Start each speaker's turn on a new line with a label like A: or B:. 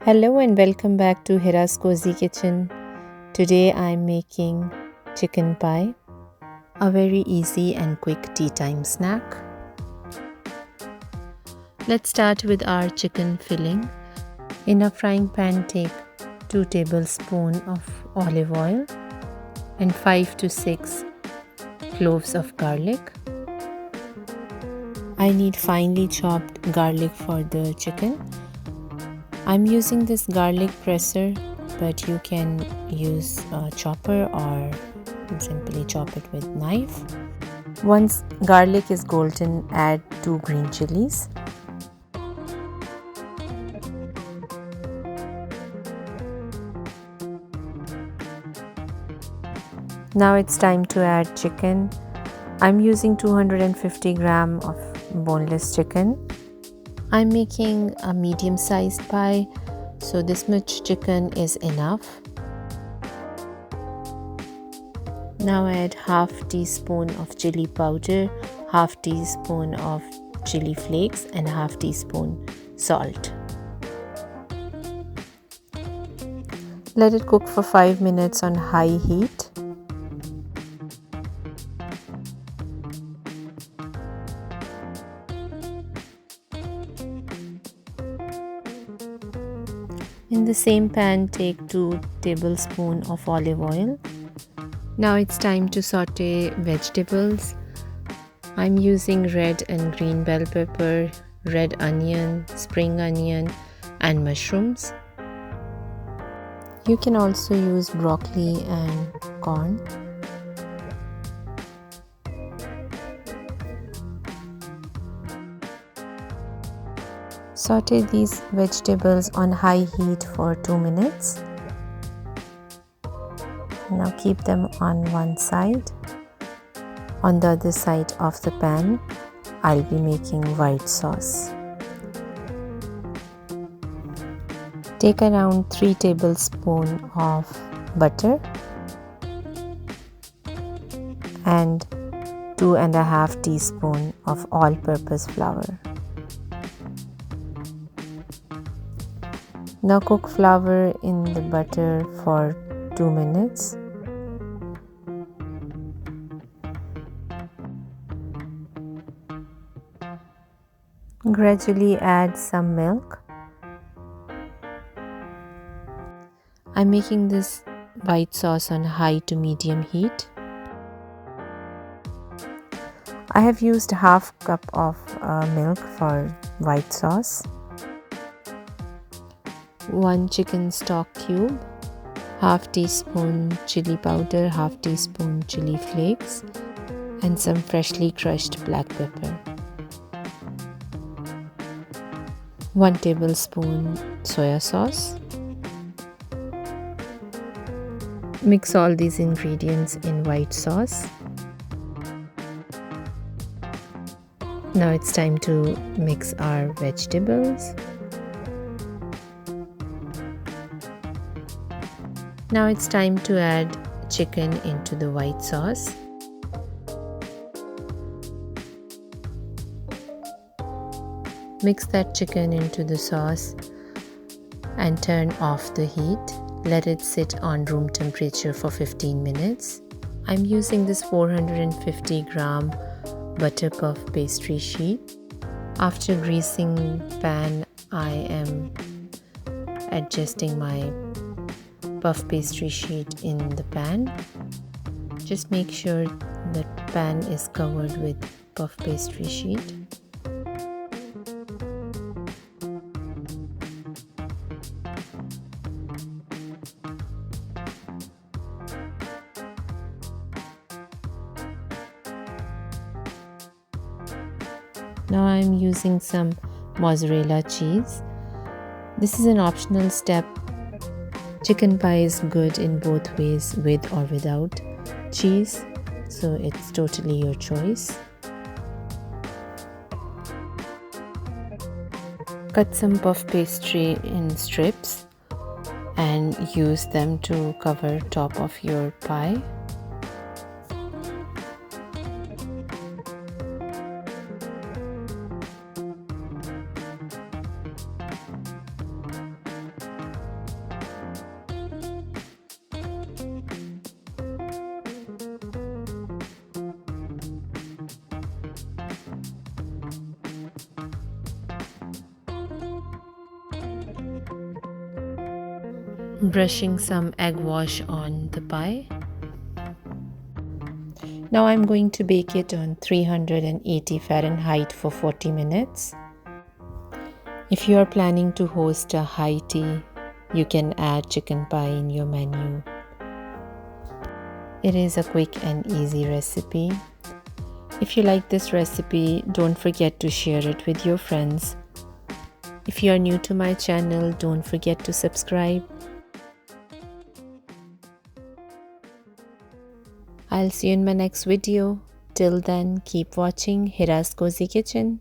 A: Hello and welcome back to Hira's Cozy Kitchen. Today I'm making chicken pie, a very easy and quick tea time snack. Let's start with our chicken filling. In a frying pan, take 2 tablespoons of olive oil and 5 to 6 cloves of garlic. I need finely chopped garlic for the chicken. I'm using this garlic presser, but you can use a chopper or simply chop it with knife. Once garlic is golden, add 2 green chilies. Now it's time to add chicken. I'm using 250 gram of boneless chicken. I'm making a medium-sized pie, so this much chicken is enough. Now add half teaspoon of chili powder, half teaspoon of chili flakes and half teaspoon salt. Let it cook for 5 minutes on high heat. In the same pan, take 2 tablespoons of olive oil. Now it's time to saute vegetables. I'm using red and green bell pepper, red onion, spring onion, and mushrooms. You can also use broccoli and corn. Saute these vegetables on high heat for 2 minutes. Now keep them on one side. On the other side of the pan, I'll be making white sauce. Take around 3 tablespoons of butter and 2.5 teaspoons of all-purpose flour. Now cook flour in the butter for 2 minutes. Gradually add some milk. I'm making this white sauce on high to medium heat. I have used half cup of milk for white sauce. 1 chicken stock cube, half teaspoon chili powder, half teaspoon chili flakes, and some freshly crushed black pepper. 1 tablespoon soya sauce. Mix all these ingredients in white sauce. Now it's time to mix our vegetables. Now it's time to add chicken into the white sauce. Mix that chicken into the sauce and turn off the heat. Let it sit on room temperature for 15 minutes. I'm using this 450 gram butter puff pastry sheet. After greasing pan, I am adjusting my puff pastry sheet in the pan. Just make sure the pan is covered with puff pastry sheet. Now I'm using some mozzarella cheese. This is an optional step. Chicken pie is good in both ways, with or without cheese, so it's totally your choice. Cut some puff pastry in strips and use them to cover top of your pie. brushing some egg wash on the pie. Now I'm going to bake it on 380 Fahrenheit for 40 minutes. If you are planning to host a high tea, you can add chicken pie in your menu. It is a quick and easy recipe. If you like this recipe, don't forget to share it with your friends. If you are new to my channel, don't forget to subscribe. I'll see you in my next video. Till then, keep watching Hira's Cozy Kitchen.